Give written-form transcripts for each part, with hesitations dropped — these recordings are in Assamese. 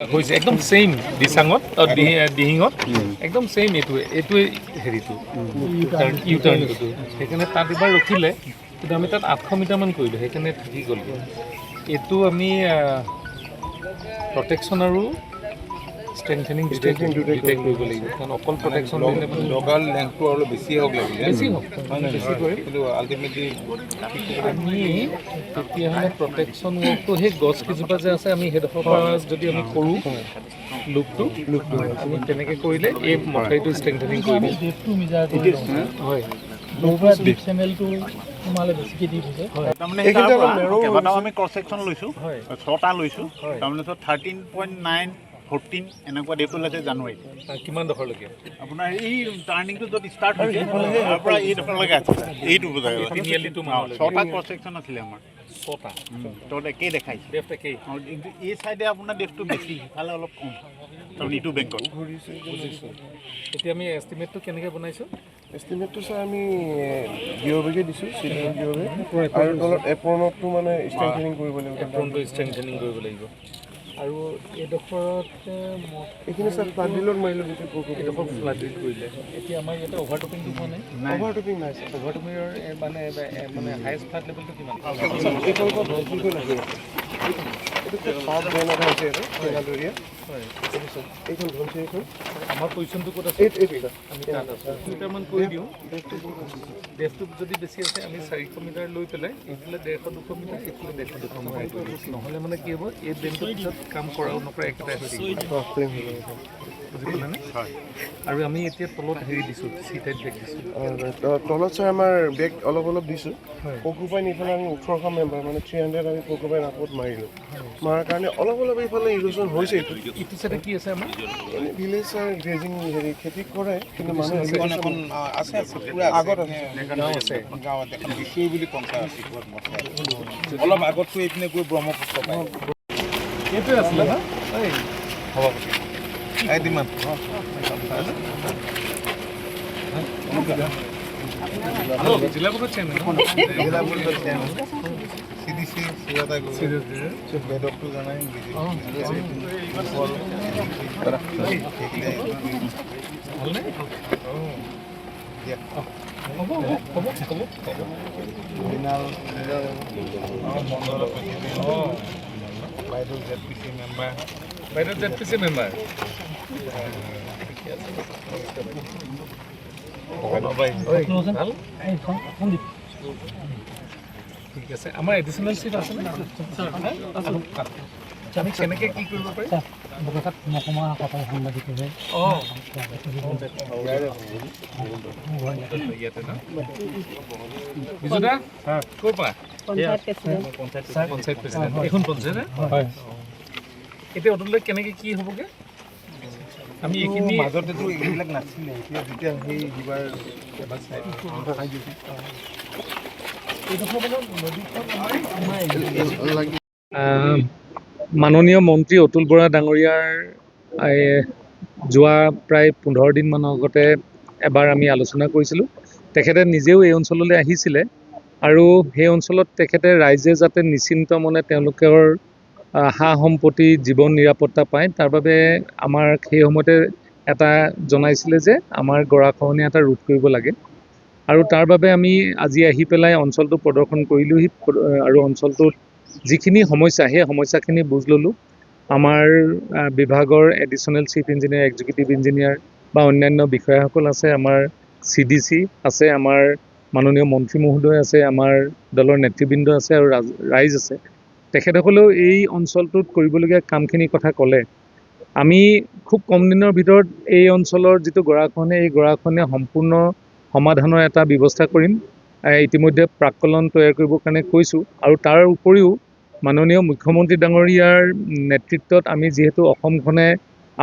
হৈছে একদম সেম দিচাঙত দিহিঙত একদম সেম এইটোৱে হেৰিটো ইউটাৰ্ণটো সেইকাৰণে তাত এবাৰ ৰখিলে কিন্তু আমি তাত 800 মিটাৰমান কৰিলোঁ সেইকাৰণে থাকি গ'ল এইটো আমি প্ৰটেকশ্যন আৰু ষ্ট্ৰেংথেনিং দুটাই কৰিব লাগিব কাৰণ অকল প্ৰটেকশ্যন দিলে মানে লগাল লেংথটো অলপ বেছি হওক লাগিলে বেছি হওক বেছি কৰে কিন্তু আল্টিমেটলি আমি তেতিয়াহ'লে প্ৰটেকশ্যন ৱৰ্কটো সেই গছকেইজোপা যে আছে আমি সেইডোখৰ পৰা যদি আমি কৰোঁ লুপটো আমি তেনেকৈ কৰিলে এই মথাৰিটো ষ্ট্ৰেংথেনিং কৰি দিম হয় কেইবাটাও আমি ক্ৰছ ছেকশ্যন লৈছোঁ 6টা লৈছোঁ তাৰমানে 13.9 14 এনেকুৱা ডেট ওলাইছে জানুৱাৰী কিমান ডোখৰলৈকে আপোনাৰ এই টাৰ্ণিংটো য'ত ষ্টাৰ্ট হৈছে তাৰ পৰা এই ডোখৰলৈকে আছে এইটো তিনিআলিটো 6টা ক্ৰছ ছেকশ্যন আছিলে আমাৰ 6টা তত একেই দেখাইছে ডেফ্ট একেই কিন্তু এই চাইডে আপোনাৰ ডেটটো বেছি সিফালে অলপ কম কাৰণ ইটো বেংকত এতিয়া আমি এষ্টিমেটটো কেনেকৈ বনাইছোঁ এষ্টিমেটটো ছাৰ আমি জিঅ'বেকে দিছোঁ চিলিং জিঅ'বে আৰু তলত এপ্ৰণটো মানে ষ্ট্ৰেংথেনিং কৰিব লাগিব এপ্ৰণটো ষ্ট্ৰেংথেনিং কৰিব লাগিব আৰু এইডোখৰত এইখিনি ছাৰ ফ্লাড ডিলত মাৰিলোঁ এইডোখৰ ফ্লাড ডিল কৰিলে এতিয়া আমাৰ ইয়াতে অভাৰটপিংটো হোৱা নাই অভাৰটপিং নাই ছাৰ অভাৰটপিঙৰ মানে হায়েষ্ট ফ্লাড লেভেলটো কিমান এইফালৰ ধনচিৰিকৈ লাগে এইটো পাৱাৰ ব্ৰেন এটা হৈছে এইটো টেঙাদৰীয়া হয় এইখন ধনচিৰিখন আমাৰ পজিশ্যনটো ক'ত আছে এইটো আমি তাত আছোঁ মিটাৰমান কৰি দিওঁ ডেফটো যদি বেছি আছে আমি 400 মিটাৰ লৈ পেলাই এইফালে 150-200 মিটাৰ এইফালে 150-200 মিটাৰ নহ'লে মানে কি হ'ব এই ব্ৰেনটোৰ পিছত কাম কৰাও নকৰা একেটাই হৈ থাকিব বুজি পালেনে আৰু আমি এতিয়া তলত হেৰি দিছোঁ চি টাইপ বেগ দিছোঁ তলত ছাৰ আমাৰ বেগ অলপ দিছোঁ পকুপাইন ইফালে আমি 1800 মেম্বাৰ মানে 300 আমি পকুপাইন আপত মাৰিলোঁ মাৰাৰ কাৰণে অলপ এইফালে ইৰোজন হৈছে ইটো চাইডে কি আছে আমাৰ এনে ভিলেজ ছাৰ গ্ৰেজিং হেৰি খেতি কৰে কিন্তু মানুহ এখন আছে পুৰা আগত আছে গাঁও আছে গাঁৱত এখন বিশ্বই বুলি পঞ্চায়ত আছে অলপ আগতকৈ এইপিনে গৈ ব্ৰহ্মপুত্ৰ পায় এইটোৱে আছিলে না এই হ'ব কিমান জিলা পৰিষদ চেয়াৰমেন জিলা পৰিষদ চেয়াৰমেন CDC বেদকটো জানাই ভালনে হ'ব মৃণাল মণ্ডল বাইদেউ ZPC মেম্বাৰ বাইদেউ ZPC মেম্বাৰ ভাল ঠিক আছে আমাৰ এডিশ্যনেল চিট আছেনে আমি কেনেকৈ কি কৰিব পাৰিম ইয়াতে ন বিজুদা ক'ৰ পৰা পঞ্চায়ত প্ৰেচিডেণ্ট এইখন পঞ্চায়ত এতিয়া অতুললৈ কেনেকৈ কি হ'বগৈ আমি এইখিনি মাজতেতো এইবিলাক নাছিলে এতিয়া যেতিয়া সেই যিবাৰ মাননীয় মন্ত্ৰী অতুল বৰা ডাঙৰীয়াৰ যোৱা প্ৰায় 15 দিনমানৰ আগতে এবাৰ আমি আলোচনা কৰিছিলোঁ তেখেতে নিজেও এই অঞ্চললৈ আহিছিলে আৰু সেই অঞ্চলত তেখেতে ৰাইজে যাতে নিশ্চিন্ত মনে তেওঁলোকৰ সা সম্পত্তি জীৱন নিৰাপত্তা পায় তাৰ বাবে আমাৰ সেই সময়তে এটা জনাইছিলে যে আমাৰ গৰাখহনীয়া এটা ৰোধ কৰিব লাগে আৰু তাৰ বাবে আমি আজি আহি পেলাই অঞ্চলটো প্ৰদৰ্শন কৰিলোঁহি আৰু অঞ্চলটোত যিখিনি সমস্যা সেই সমস্যাখিনি বুজ ল'লোঁ আমাৰ বিভাগৰ additional chief engineer executive engineer বা অন্যান্য বিষয়াসকল আছে আমাৰ CDC আছে আমাৰ মাননীয় মন্ত্ৰী মহোদয় আছে আমাৰ দলৰ নেতৃবৃন্দ আছে আৰু ৰাইজ আছে তেখেতসকলেও এই অঞ্চলটোত কৰিবলগীয়া কামখিনিৰ কথা ক'লে আমি খুব কম দিনৰ ভিতৰত এই অঞ্চলৰ যিটো গৰাখহনীয়া এই গৰাখহনীয়া সম্পূৰ্ণ সমাধানৰ এটা ব্যৱস্থা কৰিম ইতিমধ্যে প্ৰাক্কলন তৈয়াৰ কৰিবৰ কাৰণে কৈছোঁ আৰু তাৰ উপৰিও মাননীয় মুখ্যমন্ত্ৰী ডাঙৰীয়াৰ নেতৃত্বত আমি যিহেতু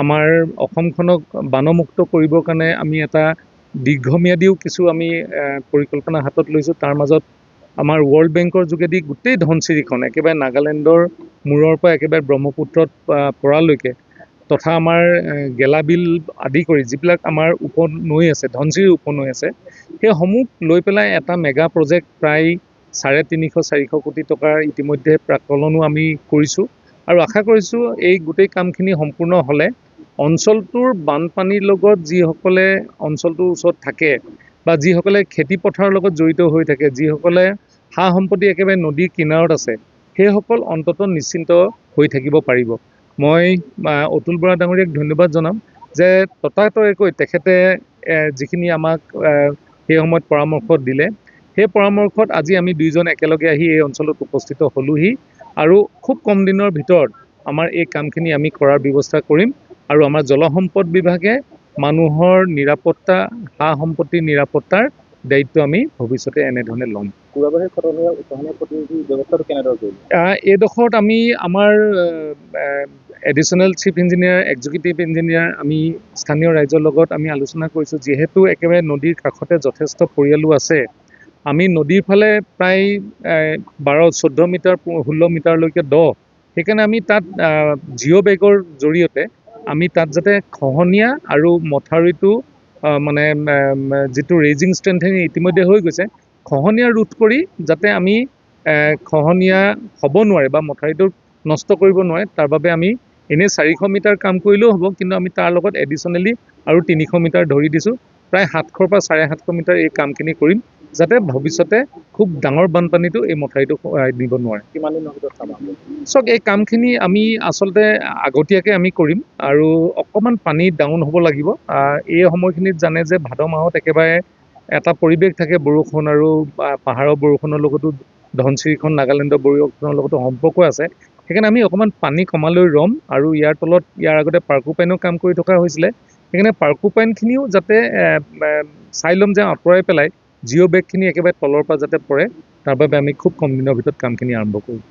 আমাৰ অসমখনক বানমুক্ত কৰিবৰ কাৰণে আমি এটা দীৰ্ঘম্যাদীও কিছু আমি পৰিকল্পনা হাতত লৈছোঁ তাৰ মাজত আমাৰ ৱৰ্ল্ড বেংকৰ যোগেদি গোটেই ধনচিৰিখন একেবাৰে নাগালেণ্ডৰ মূৰৰ পৰা একেবাৰে ব্ৰহ্মপুত্ৰত পৰালৈকে তথা আমাৰ গেলাবিল আদি কৰি যিবিলাক আমাৰ উপনৈ আছে ধনচিৰিৰ উপনৈ আছে সেইসমূহ লৈ পেলাই এটা মেগা প্ৰজেক্ট প্ৰায় 350-400 কোটি টকাৰ ইতিমধ্যে প্ৰাক্কলনো আমি কৰিছোঁ আৰু আশা কৰিছোঁ এই গোটেই কামখিনি সম্পূৰ্ণ হ'লে অঞ্চলটোৰ বানপানীৰ লগত যিসকলে অঞ্চলটোৰ ওচৰত থাকে বা যিসকলে খেতি পথাৰৰ লগত জড়িত হৈ থাকে, যিসকলে সা সম্পত্তি একেবাৰে নদীৰ কিনাৰত আছে, সেইসকল অন্ততঃ নিশ্চিন্ত হৈ থাকিব পাৰিব। মই অতুল বৰা ডাঙৰীয়াক ধন্যবাদ জনাম যে ততাতৈয়াকৈ তেখেতে যিখিনি আমাক সেই সময়ত পৰামৰ্শ দিলে, সেই পৰামৰ্শত আজি আমি দুইজন একেলগে আহি এই অঞ্চলত উপস্থিত হ'লোহি আৰু খুব কম দিনৰ ভিতৰত আমাৰ এই কামখিনি আমি কৰাৰ ব্যৱস্থা কৰিম আৰু আমাৰ জলসম্পদ বিভাগে মানুহৰ নিৰাপত্তা, সা সম্পত্তিৰ নিৰাপত্তাৰ দায়িত্ব আমি ভৱিষ্যতে এনেধৰণে ল'ম। এইডোখৰত আমি আমাৰ additional chief engineer, executive engineer, আমি স্থানীয় ৰাইজৰ লগত আমি আলোচনা কৰিছোঁ। যিহেতু একেবাৰে নদীৰ কাষতে যথেষ্ট পৰিয়ালো আছে, আমি নদীৰ ফালে প্ৰায় 12-14 মিটাৰ 16 মিটাৰলৈকে দ, সেইকাৰণে আমি তাত জিঅ' বেগৰ জৰিয়তে আমি তাত যাতে খহনীয়া আৰু মথাউৰিটো মানে যিটো ৰেজিং ষ্ট্ৰেংথেনিং ইতিমধ্যে হৈ গৈছে, খহনীয়া ৰোধ কৰি যাতে আমি খহনীয়া হ'ব নোৱাৰে বা মথাউৰিটো নষ্ট কৰিব নোৱাৰে, তাৰ বাবে আমি এনেই 400 মিটাৰ কাম কৰিলেও হ'ব, কিন্তু আমি তাৰ লগত এডিশ্যনেলি আৰু 300 মিটাৰ ধৰি দিছোঁ। প্ৰায় 700 পৰা 750 মিটাৰ এই কামখিনি কৰিম, যাতে ভৱিষ্যতে খুব ডাঙৰ বানপানীটো এই মথাউৰিটো নিব নোৱাৰে। চাওক, এই কামখিনি আমি আচলতে আগতীয়াকৈ আমি কৰিম আৰু অকণমান পানী ডাউন হ'ব লাগিব। এই সময়খিনিত জানে যে ভাদ মাহত একেবাৰে এটা পৰিৱেশ থাকে, বৰষুণ আৰু পাহাৰৰ বৰষুণৰ লগতো ধনচিৰিখন নাগালেণ্ডৰ বৰষুণৰ লগতো সম্পৰ্ক আছে। সেইকাৰণে আমি অকণমান পানী কমালৈ ৰ'ম আৰু ইয়াৰ তলত ইয়াৰ আগতে পাৰ্কোপাইনৰ কাম কৰি থকা হৈছিলে, সেইকাৰণে পাৰ্কোপাইনখিনিও যাতে চাই ল'ম যে আঁতৰাই পেলাই জিঅ' বেগখিনি একেবাৰে তলৰ পৰা যাতে পৰে, তাৰ বাবে আমি খুব কম দিনৰ ভিতৰত কামখিনি আৰম্ভ কৰিম।